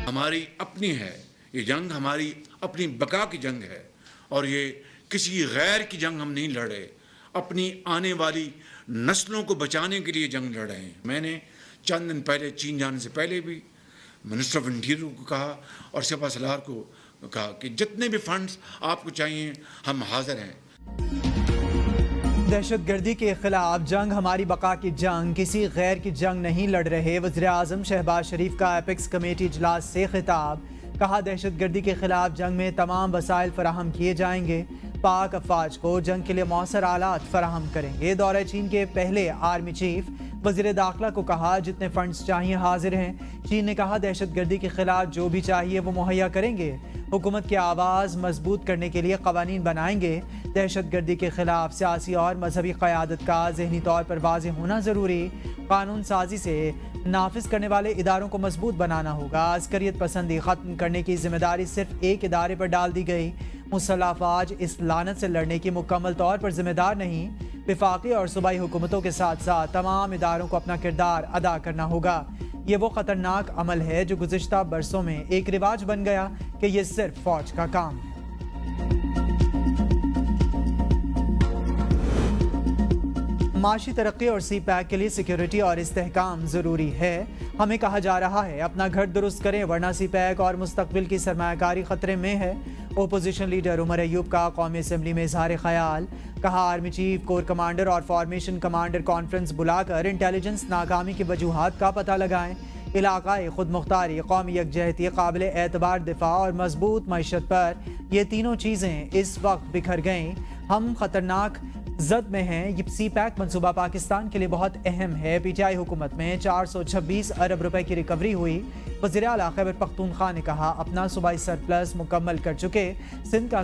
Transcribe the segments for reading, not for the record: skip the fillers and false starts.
ہماری اپنی ہے، یہ جنگ ہماری اپنی بقا کی جنگ ہے، اور یہ کسی غیر کی جنگ ہم نہیں لڑ رہے، اپنی آنے والی نسلوں کو بچانے کے لیے جنگ لڑ رہے ہیں۔ میں نے چند دن پہلے چین جانے سے پہلے بھی منسٹر آف انٹیریئر کو کہا اور سپہ سالار کو کہا کہ جتنے بھی فنڈز آپ کو چاہیے ہم حاضر ہیں۔ دہشت گردی کے خلاف جنگ ہماری بقا کی جنگ، کسی غیر کی جنگ نہیں لڑ رہے۔ وزیر اعظم شہباز شریف کا ایپیکس کمیٹی اجلاس سے خطاب، کہا دہشت گردی کے خلاف جنگ میں تمام وسائل فراہم کیے جائیں گے، پاک افواج کو جنگ کے لیے مؤثر آلات فراہم کریں گے۔ دورہ چین کے پہلے آرمی چیف وزیر داخلہ کو کہا جتنے فنڈز چاہیے حاضر ہیں۔ چین نے کہا دہشت گردی کے خلاف جو بھی چاہیے وہ مہیا کریں گے، حکومت کی آواز مضبوط کرنے کے لیے قوانین بنائیں گے۔ دہشت گردی کے خلاف سیاسی اور مذہبی قیادت کا ذہنی طور پر واضح ہونا ضروری، قانون سازی سے نافذ کرنے والے اداروں کو مضبوط بنانا ہوگا۔ عسکریت پسندی ختم کرنے کی ذمہ داری صرف ایک ادارے پر ڈال دی گئی، مسلح افواج اس لعنت سے لڑنے کی مکمل طور پر ذمہ دار نہیں۔ وفاقی اور صوبائی حکومتوں کے ساتھ ساتھ تمام اداروں کو اپنا کردار ادا کرنا ہوگا۔ یہ وہ خطرناک عمل ہے جو گزشتہ برسوں میں ایک رواج بن گیا کہ یہ صرف فوج کا کام ہے۔ معاشی ترقی اور سی پیک کے لیے سیکیورٹی اور استحکام ضروری ہے۔ ہمیں کہا جا رہا ہے اپنا گھر درست کریں ورنہ سی پیک اور مستقبل کی سرمایہ کاری خطرے میں ہے۔ اپوزیشن لیڈر عمر ایوب کا قومی اسمبلی میں اظہار خیال، کہا آرمی چیف، کور کمانڈر اور فارمیشن کمانڈر کانفرنس بلا کر انٹیلیجنس ناکامی کی وجوہات کا پتہ لگائیں۔ علاقائی خود مختاری، قومی یکجہتی، قابل اعتبار دفاع اور مضبوط معیشت پر یہ تینوں چیزیں اس وقت بکھر گئیں۔ ہم خطرناک زد میں ہیں۔ یہ سی پیک منصوبہ پاکستان کے لیے بہت اہم ہے۔ پی ٹی آئی حکومت میں 426 ارب روپے کی ریکوری ہوئی۔ وزیر اعلیٰ خیبر پختونخوا نے کہا اپنا صوبائی سرپلس مکمل کر چکے، سندھ کا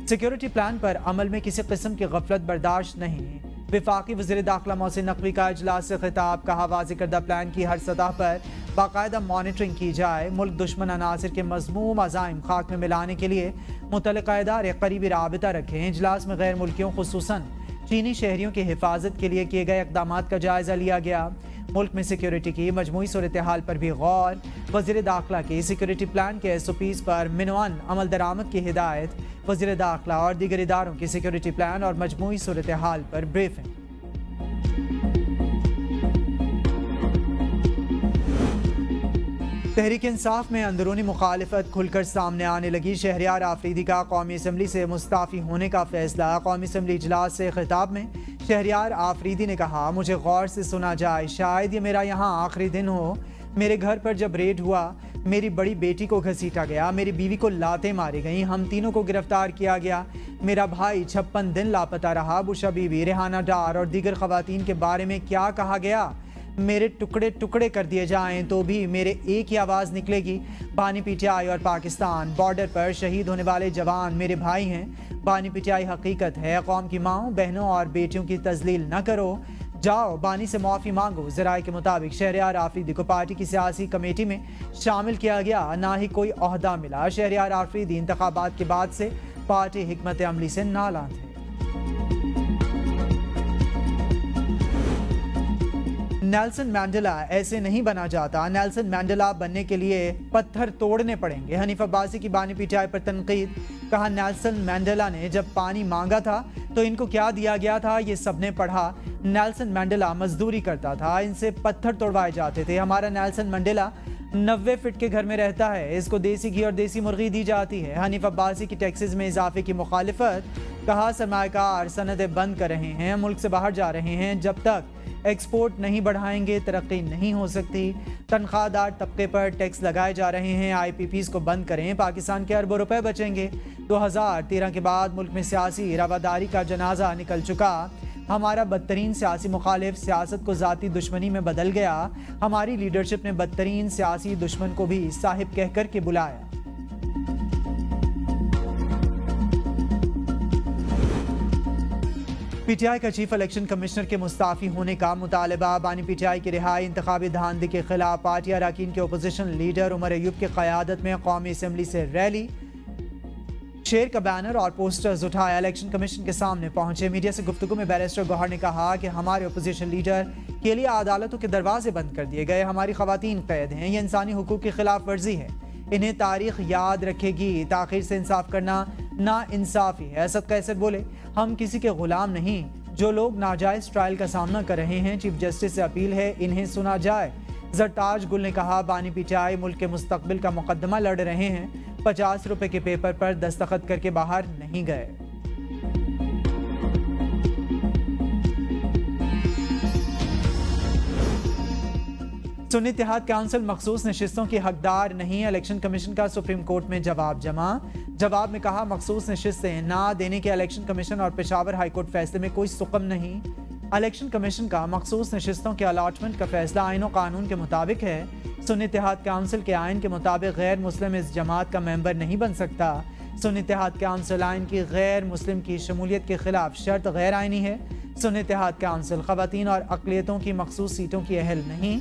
سیکیورٹی پلان پر عمل میں کسی قسم کی غفلت برداشت نہیں۔ وفاقی وزیر داخلہ محسن نقوی کا اجلاس سے خطاب، کہا واضح کردہ پلان کی ہر سطح پر باقاعدہ مانیٹرنگ کی جائے، ملک دشمن عناصر کے مذموم عزائم خاک میں ملانے کے لیے متعلقہ ادارے قریبی رابطہ رکھیں۔ اجلاس میں غیر ملکیوں خصوصاً چینی شہریوں کی حفاظت کے لیے کیے گئے اقدامات کا جائزہ لیا گیا۔ ملک میں سیکیورٹی کی مجموعی صورتحال پر بھی غور، وزیر داخلہ کی سیکیورٹی پلان کے SOPs پر منوان عمل درآمد کی ہدایت، وزیر داخلہ اور دیگر اداروں کی سیکیورٹی پلان اور مجموعی صورتحال پر بریفنگ۔ تحریک انصاف میں اندرونی مخالفت کھل کر سامنے آنے لگی۔ شہریار آفریدی کا قومی اسمبلی سے مستعفی ہونے کا فیصلہ۔ قومی اسمبلی اجلاس سے خطاب میں شہریار آفریدی نے کہا مجھے غور سے سنا جائے، شاید یہ میرا یہاں آخری دن ہو۔ میرے گھر پر جب ریڈ ہوا میری بڑی بیٹی کو گھسیٹا گیا، میری بیوی کو لاتیں ماری گئیں، ہم تینوں کو گرفتار کیا گیا، میرا بھائی 56 دن لاپتہ رہا، بشا بیوی، ریحانہ ڈار اور دیگر خواتین کے بارے میں کیا کہا گیا؟ میرے ٹکڑے ٹکڑے کر دیے جائیں تو بھی میرے ایک ہی آواز نکلے گی، بانی پی ٹی آئی اور پاکستان بارڈر پر شہید ہونے والے جوان میرے بھائی ہیں۔ بانی پی ٹی آئی حقیقت ہے، قوم کی ماؤں، بہنوں اور بیٹیوں کی تذلیل نہ کرو، جاؤ بانی سے معافی مانگو۔ ذرائع کے مطابق شہریار آفریدی کو پارٹی کی سیاسی کمیٹی میں شامل کیا گیا، نہ ہی کوئی عہدہ ملا۔ شہریار آفریدی انتخابات کے بعد سے پارٹی حکمت عملی سے نالاں تھے۔ نیلسن مینڈیلا ایسے نہیں بنا جاتا، نیلسن مینڈیلا بننے کے لیے پتھر توڑنے پڑیں گے۔ حنیف عباسی کی بانی پی ٹی آئی پر تنقید، کہا نیلسن مینڈیلا نے جب پانی مانگا تھا تو ان کو کیا دیا گیا تھا یہ سب نے پڑھا۔ نیلسن مینڈیلا مزدوری کرتا تھا، ان سے پتھر توڑوائے جاتے تھے۔ ہمارا نیلسن مینڈیلا 90 فٹ کے گھر میں رہتا ہے، اس کو دیسی گھی اور دیسی مرغی دی جاتی ہے۔ حنیف عباسی کی ٹیکسز میں اضافے کی مخالفت، کہا سرمایہ کار صنعتیں بند کر رہے ہیں، ملک سے باہر جا رہے ہیں، جب تک ایکسپورٹ نہیں بڑھائیں گے ترقی نہیں ہو سکتی۔ تنخواہ دار طبقے پر ٹیکس لگائے جا رہے ہیں، IPPs کو بند کریں، پاکستان کے اربوں روپے بچیں گے۔ 2013 کے بعد ملک میں سیاسی رواداری کا جنازہ نکل چکا۔ ہمارا بدترین سیاسی مخالف سیاست کو ذاتی دشمنی میں بدل گیا۔ ہماری لیڈرشپ نے بدترین سیاسی دشمن کو بھی صاحب کہہ کر کے بلایا۔ پی ٹی آئی کا چیف الیکشن کمشنر کے مستعفی ہونے کا مطالبہ، بانی پی ٹی آئی کی رہائی، انتخابی دھاندلی کے خلاف پارٹی اراکین کے اپوزیشن لیڈر عمر ایوب کی قیادت میں قومی اسمبلی سے ریلی۔ شیر کا بینر اور پوسٹرز اٹھایا الیکشن کمیشن کے سامنے پہنچے. میڈیا سے گفتگو میں بیرسٹر گوہر نے کہا کہ ہمارے اپوزیشن لیڈر کے لیے عدالتوں کے دروازے بند کر دیے گئے. ہماری خواتین قید ہیں. یہ انسانی حقوق کی خلاف ورزی ہے. انہیں تاریخ یاد رکھے گی. تاخیر سے انصاف کرنا نا انصافی ہے. اسد قیصر بولے ہم کسی کے غلام نہیں. جو لوگ ناجائز ٹرائل کا سامنا کر رہے ہیں چیف جسٹس سے اپیل ہے انہیں سنا جائے. زرتاج گل نے کہا بانی پی ٹی آئی ملک کے مستقبل کا مقدمہ لڑ رہے ہیں. 50 روپے کے پیپر پر دستخط کر کے باہر نہیں گئے. سنی اتحاد کونسل مخصوص نشستوں کی حقدار نہیں. الیکشن کمیشن کا سپریم کورٹ میں جواب جمع. جواب میں کہا مخصوص نشستیں نہ دینے کے الیکشن کمیشن اور پشاور ہائی کورٹ فیصلے میں کوئی سقم نہیں. الیکشن کمیشن کا مخصوص نشستوں کے الاٹمنٹ کا فیصلہ آئین و قانون کے مطابق ہے. سنی اتحاد کونسل کے آئین کے مطابق غیر مسلم اس جماعت کا ممبر نہیں بن سکتا. سنی اتحاد کونسل آئین کی غیر مسلم کی شمولیت کے خلاف شرط غیر آئینی ہے. سنی اتحاد کونسل خواتین اور اقلیتوں کی مخصوص سیٹوں کی اہل نہیں.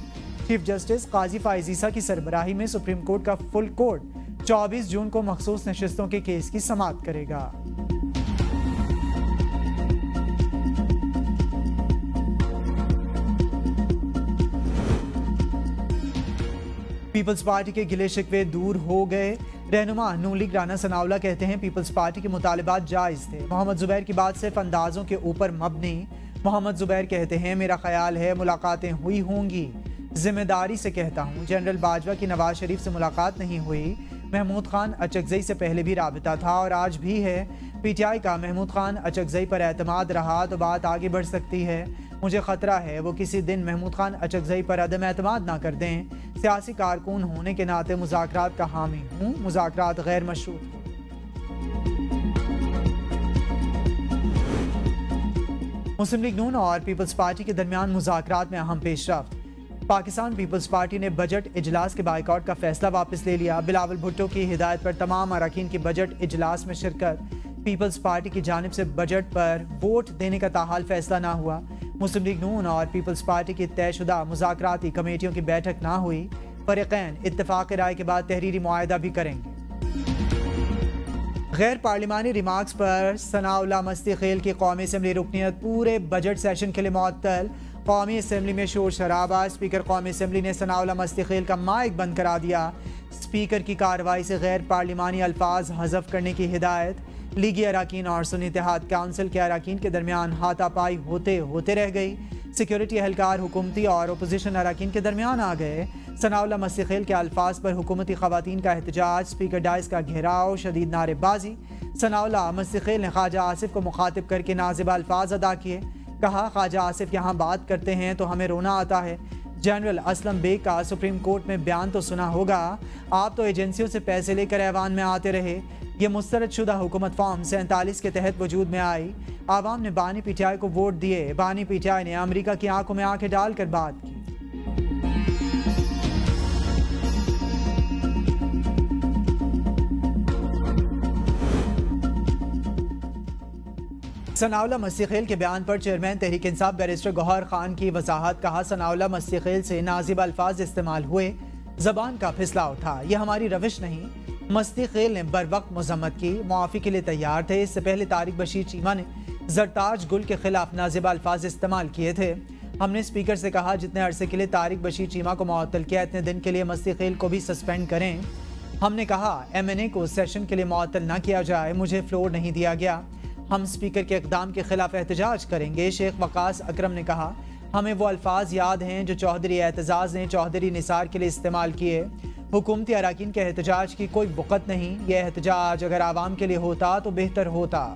چیف جسٹس قاضی فائز عیسیٰ کی سربراہی میں سپریم کورٹ کا فل کورٹ 24 جون کو مخصوص نشستوں کے کیس کی سماعت کرے گا. پیپلز پارٹی کے گلے شکوے دور ہو گئے. رہنما نون لیگ رانا ثناءاللہ کہتے ہیں پیپلز پارٹی کے مطالبات جائز تھے. محمد زبیر کی بات صرف اندازوں کے اوپر مبنی. محمد زبیر کہتے ہیں میرا خیال ہے ملاقاتیں ہوئی ہوں گی. ذمہ داری سے کہتا ہوں جنرل باجوہ کی نواز شریف سے ملاقات نہیں ہوئی. محمود خان اچکزئی سے پہلے بھی رابطہ تھا اور آج بھی ہے. پی ٹی آئی کا محمود خان اچکزئی پر اعتماد رہا تو بات آگے بڑھ سکتی ہے. مجھے خطرہ ہے وہ کسی دن محمود خان اچکزئی پر عدم اعتماد نہ کر دیں. سیاسی کارکن ہونے کے ناطے مذاکرات کا حامی ہوں. مذاکرات غیر مشروط ہوں. مسلم لیگ نون اور پیپلز پارٹی کے درمیان مذاکرات میں اہم پیش رفت. پاکستان پیپلز پارٹی نے بجٹ اجلاس کے بائیکاٹ کا فیصلہ واپس لے لیا. بلاول بھٹو کی ہدایت پر تمام اراکین کی بجٹ اجلاس میں شرکت. پیپلز پارٹی کی جانب سے بجٹ پر ووٹ دینے کا تاحال فیصلہ نہ ہوا. مسلم لیگ نون اور پیپلز پارٹی کی طے شدہ مذاکراتی کمیٹیوں کی بیٹھک نہ ہوئی. فریقین اتفاق رائے کے بعد تحریری معاہدہ بھی کریں گے. غیر پارلیمانی ریمارکس پر ثناءاللہ مستی خیل کی قومی اسمبلی رکنیت پورے بجٹ سیشن کے لیے معطل. قومی اسمبلی میں شور شرابہ. اسپیکر قومی اسمبلی نے ثناءاللہ مستی خیل کا مائک بند کرا دیا. اسپیکر کی کارروائی سے غیر پارلیمانی الفاظ حذف کرنے کی ہدایت. لیگی اراکین اور سنی اتحاد کونسل کے اراکین کے درمیان ہاتھا پائی ہوتے رہ گئی. سیکیورٹی اہلکار حکومتی اور اپوزیشن اراکین کے درمیان آ گئے. ثناءاللہ مستی خیل کے الفاظ پر حکومتی خواتین کا احتجاج. اسپیکر ڈائس کا گھیراؤ. شدید نعرے بازی. ثناءاللہ مستی خیل نے خواجہ آصف کو مخاطب کر کے نازیبہ الفاظ ادا کیے. کہا خواجہ آصف یہاں بات کرتے ہیں تو ہمیں رونا آتا ہے. جنرل اسلم بیگ کا سپریم کورٹ میں بیان تو سنا ہوگا. آپ تو ایجنسیوں سے پیسے لے کر ایوان میں آتے رہے. یہ مسترد شدہ حکومت فارم 47 کے تحت وجود میں آئی. عوام نے بانی پی ٹی آئی کو ووٹ دیے. بانی پی ٹی آئی نے امریکہ کی آنکھوں میں آنکھیں ڈال کر بات کی. ثناءاللہ مستی خیل کے بیان پر چیئرمین تحریک انصاف بیرسٹر گوہر خان کی وضاحت. کہا ثناءاللہ مستی خیل سے نازیبہ الفاظ استعمال ہوئے. زبان کا پھسلا اٹھا. یہ ہماری روش نہیں. مستی خیل نے بر وقت مذمت کی. معافی کے لیے تیار تھے. اس سے پہلے طارق بشیر چیمہ نے زرتاج گل کے خلاف نازیبہ الفاظ استعمال کیے تھے. ہم نے اسپیکر سے کہا جتنے عرصے کے لیے طارق بشیر چیمہ کو معطل کیا اتنے دن کے لیے مستی خیل کو بھی سسپینڈ کریں. ہم نے کہا ایم این اے کو سیشن کے لیے معطل نہ کیا جائے. مجھے فلور نہیں دیا گیا. ہم اسپیکر کے اقدام کے خلاف احتجاج کریں گے. شیخ وقاص اکرم نے کہا ہمیں وہ الفاظ یاد ہیں جو چوہدری اعتزاز نے چوہدری نثار کے لیے استعمال کیے. حکومتی اراکین کے احتجاج کی کوئی وقت نہیں. یہ احتجاج اگر عوام کے لیے ہوتا تو بہتر ہوتا.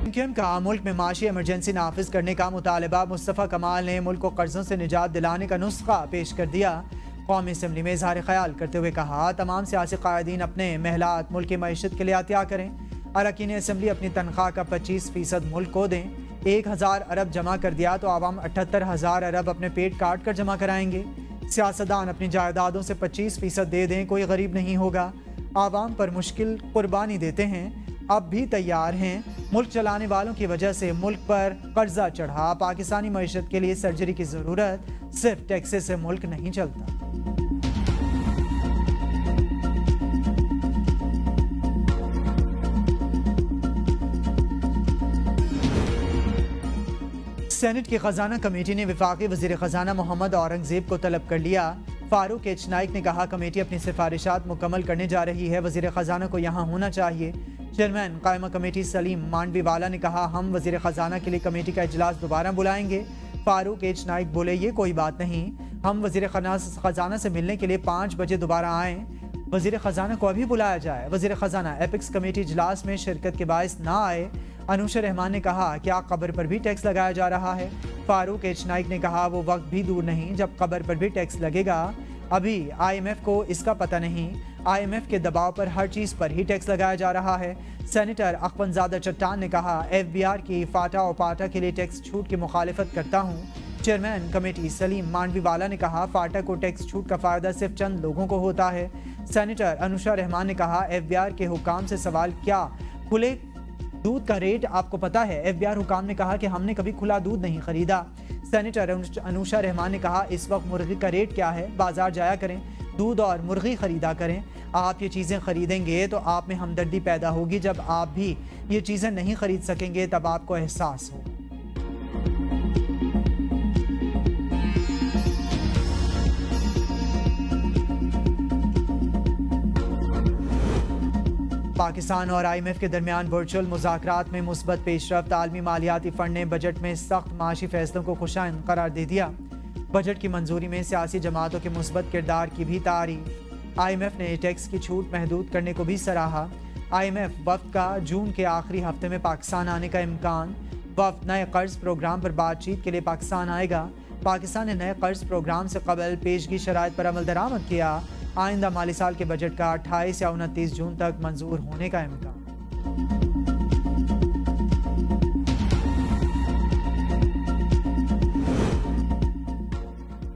MQM کا ملک میں معاشی ایمرجنسی نافذ کرنے کا مطالبہ. مصطفیٰ کمال نے ملک کو قرضوں سے نجات دلانے کا نسخہ پیش کر دیا. قومی اسمبلی میں اظہار خیال کرتے ہوئے کہا تمام سیاسی قائدین اپنے محلات ملک کی معیشت کے لیے عطیہ کریں. اراکین اسمبلی اپنی تنخواہ کا 25% ملک کو دیں. 1000 ارب جمع کر دیا تو عوام 78,000 ارب اپنے پیٹ کاٹ کر جمع کرائیں گے. سیاستدان اپنی جائیدادوں سے 25% دے دیں. کوئی غریب نہیں ہوگا. عوام پر مشکل قربانی دیتے ہیں. اب بھی تیار ہیں. ملک چلانے والوں کی وجہ سے ملک پر قرضہ چڑھا. پاکستانی معیشت کے لیے سرجری کی ضرورت. صرف ٹیکسز سے ملک نہیں چلتا. سینٹ کی خزانہ کمیٹی نے وفاقی وزیر خزانہ محمد اورنگزیب کو طلب کر لیا۔ فاروق ایچ نائک نے کہا کمیٹی اپنی سفارشات مکمل کرنے جا رہی ہے، وزیر خزانہ کو یہاں ہونا چاہیے۔ چیئرمین قائمہ کمیٹی سلیم مانڈوی والا نے کہا ہم وزیر خزانہ کے لیے کمیٹی کا اجلاس دوبارہ بلائیں گے۔ فاروق ایچ نائک بولے یہ کوئی بات نہیں، ہم وزیر خزانہ سے ملنے کے لیے 5 بجے دوبارہ آئیں، وزیر خزانہ کو ابھی بلایا جائے۔ وزیر خزانہ ایپکس کمیٹی اجلاس میں شرکت کے باعث نہ آئے۔ انوشا رحمان نے کہا کیا قبر پر بھی ٹیکس لگایا جا رہا ہے؟ فاروق ایچ نائک نے کہا وہ وقت بھی دور نہیں جب قبر پر بھی ٹیکس لگے گا، ابھی آئی ایم ایف کو اس کا پتہ نہیں، آئی ایم ایف کے دباؤ پر ہر چیز پر ہی ٹیکس لگایا جا رہا ہے۔ سینیٹر اخوند زادہ چٹان نے کہا ایف بی آر کی فاٹا اور پاٹا کے لیے ٹیکس چھوٹ کی مخالفت کرتا ہوں۔ چیئرمین کمیٹی سلیم مانڈوی والا نے کہا فاٹا کو ٹیکس چھوٹ کا فائدہ صرف چند لوگوں کو ہوتا ہے۔ سینیٹر انوشا رحمان نے کہا ایف بی آر کے حکام سے سوال کیا کھلے دودھ کا ریٹ آپ کو پتا ہے؟ ایف بی آر حکام نے کہا کہ ہم نے کبھی کھلا دودھ نہیں خریدا۔ سینیٹر انوشا رحمان نے کہا اس وقت مرغی کا ریٹ کیا ہے؟ بازار جایا کریں، دودھ اور مرغی خریدا کریں، آپ یہ چیزیں خریدیں گے تو آپ میں ہمدردی پیدا ہوگی، جب آپ بھی یہ چیزیں نہیں خرید سکیں گے تب آپ کو احساس ہوگا۔ پاکستان اور آئی ایم ایف کے درمیان ورچوئل مذاکرات میں مثبت پیش رفت۔ عالمی مالیاتی فنڈ نے بجٹ میں سخت معاشی فیصلوں کو خوشائند قرار دے دیا۔ بجٹ کی منظوری میں سیاسی جماعتوں کے مثبت کردار کی بھی تعریف۔ آئی ایم ایف نے ٹیکس کی چھوٹ محدود کرنے کو بھی سراہا۔ آئی ایم ایف وفد کا جون کے آخری ہفتے میں پاکستان آنے کا امکان۔ وفد نئے قرض پروگرام پر بات چیت کے لیے پاکستان آئے گا۔ پاکستان نے نئے قرض پروگرام سے قبل پیشگی شرائط پر عمل درآمد کیا۔ آئندہ مالی سال کے بجٹ کا 28 یا 29 جون تک منظور ہونے کا امکان۔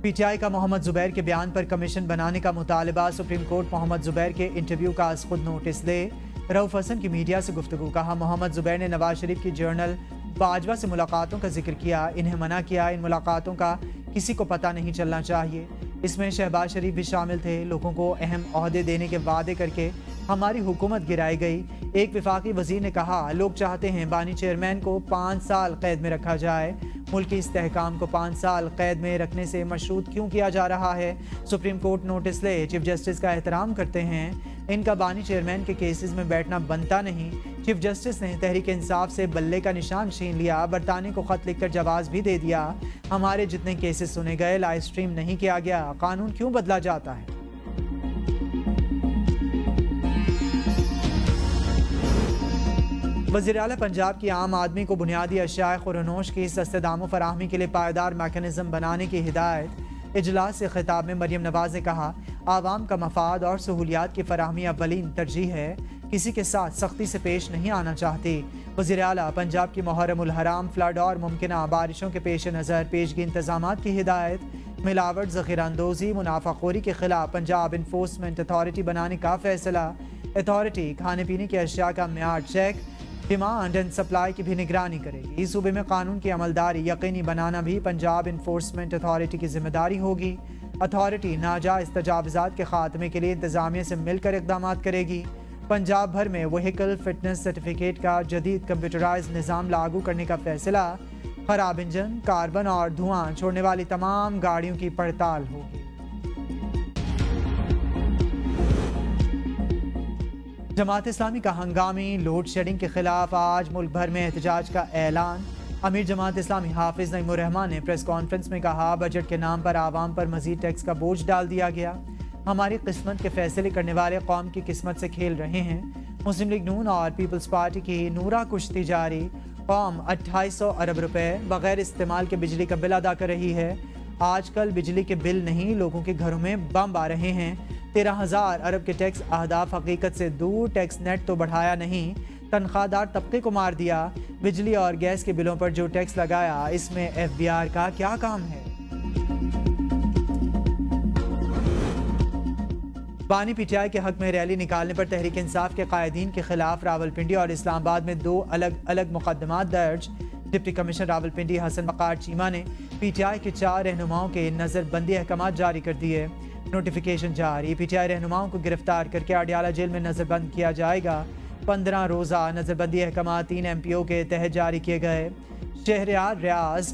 پی ٹی آئی کا محمد زبیر کے بیان پر کمیشن بنانے کا مطالبہ۔ سپریم کورٹ محمد زبیر کے انٹرویو کا از خود نوٹس لے۔ رؤف حسن کی میڈیا سے گفتگو۔ کہا محمد زبیر نے نواز شریف کی جرنل باجوہ سے ملاقاتوں کا ذکر کیا، انہیں منع کیا، ان ملاقاتوں کا کسی کو پتہ نہیں چلنا چاہیے۔ اس میں شہباز شریف بھی شامل تھے۔ لوگوں کو اہم عہدے دینے کے وعدے کر کے ہماری حکومت گرائی گئی۔ ایک وفاقی وزیر نے کہا لوگ چاہتے ہیں بانی چیئرمین کو 5 سال قید میں رکھا جائے، ملکی استحکام کو 5 سال قید میں رکھنے سے مشروط کیوں کیا جا رہا ہے؟ سپریم کورٹ نوٹس لے، چیف جسٹس کا احترام کرتے ہیں، ان کا بانی چیئرمین کے کیسز میں بیٹھنا بنتا نہیں۔ چیف جسٹس نے تحریک انصاف سے بلے کا نشان چھین لیا، برطانیہ کو خط لکھ کر جواز بھی دے دیا۔ ہمارے جتنے کیسز سنے گئے لائیو سٹریم نہیں کیا گیا، قانون کیوں بدلا جاتا ہے؟ وزیر اعلیٰ پنجاب کی عام آدمی کو بنیادی اشیاء خورنوش کی سستے داموں فراہمی کے لیے پائیدار میکانزم بنانے کی ہدایت۔ اجلاس سے خطاب میں مریم نواز نے کہا عوام کا مفاد اور سہولیات کی فراہمی اولین ترجیح ہے، کسی کے ساتھ سختی سے پیش نہیں آنا چاہتی۔ وزیر اعلیٰ پنجاب کی محرم الحرام فلڈ اور ممکنہ بارشوں کے پیش نظر پیشگی انتظامات کی ہدایت۔ ملاوٹ، ذخیرہ اندوزی، منافع خوری کے خلاف پنجاب انفورسمنٹ اتھارٹی بنانے کا فیصلہ۔ اتھارٹی کھانے پینے کی اشیاء کا معیار چیک، ڈیمانڈ اینڈ سپلائی کی بھی نگرانی کرے گی۔ صوبے میں قانون کی عملداری یقینی بنانا بھی پنجاب انفورسمنٹ اتھارٹی کی ذمہ داری ہوگی۔ اتھارٹی ناجائز تجاوزات کے خاتمے کے لیے انتظامیہ سے مل کر اقدامات کرے گی۔ پنجاب بھر میں وہیکل فٹنس سرٹیفکیٹ کا جدید کمپیوٹرائز نظام لاگو کرنے کا فیصلہ۔ خراب انجن، کاربن اور دھواں چھوڑنے والی تمام گاڑیوں کی پڑتال ہوگی۔ جماعت اسلامی کا ہنگامی لوڈ شیڈنگ کے خلاف آج ملک بھر میں احتجاج کا اعلان۔ امیر جماعت اسلامی حافظ نعیم الرحمان نے پریس کانفرنس میں کہا بجٹ کے نام پر عوام پر مزید ٹیکس کا بوجھ ڈال دیا گیا، ہماری قسمت کے فیصلے کرنے والے قوم کی قسمت سے کھیل رہے ہیں۔ مسلم لیگ نون اور پیپلز پارٹی کی نورا کشتی جاری، قوم 2800 ارب روپے بغیر استعمال کے بجلی کا بل ادا کر رہی ہے۔ آج کل بجلی کے بل نہیں، لوگوں کے گھروں میں بم آ رہے ہیں۔ 13,000 ارب کے ٹیکس اہداف حقیقت سے دور، ٹیکس نیٹ تو بڑھایا نہیں، تنخواہ دار طبقے کو مار دیا۔ بجلی اور گیس کے بلوں پر جو ٹیکس لگایا، اس میں ایف بی آر کا کیا کام ہے؟ بانی پی ٹی آئی کے حق میں ریلی نکالنے پر تحریک انصاف کے قائدین کے خلاف راولپنڈی اور اسلام آباد میں 2 الگ الگ مقدمات درج۔ ڈپٹی کمشنر راولپنڈی حسن وقار چیمہ نے پی ٹی آئی کے 4 رہنماؤں کے نظر بندی احکامات جاری کر دیے۔ نوٹیفیکیشن جاری، پی ٹی آئی رہنماؤں کو گرفتار کر کے اڈیالہ جیل میں نظر بند کیا جائے گا۔ 15 روزہ نظر بندی احکامات 3 ایم پی او کے تحت جاری کیے گئے۔ شہریار ریاض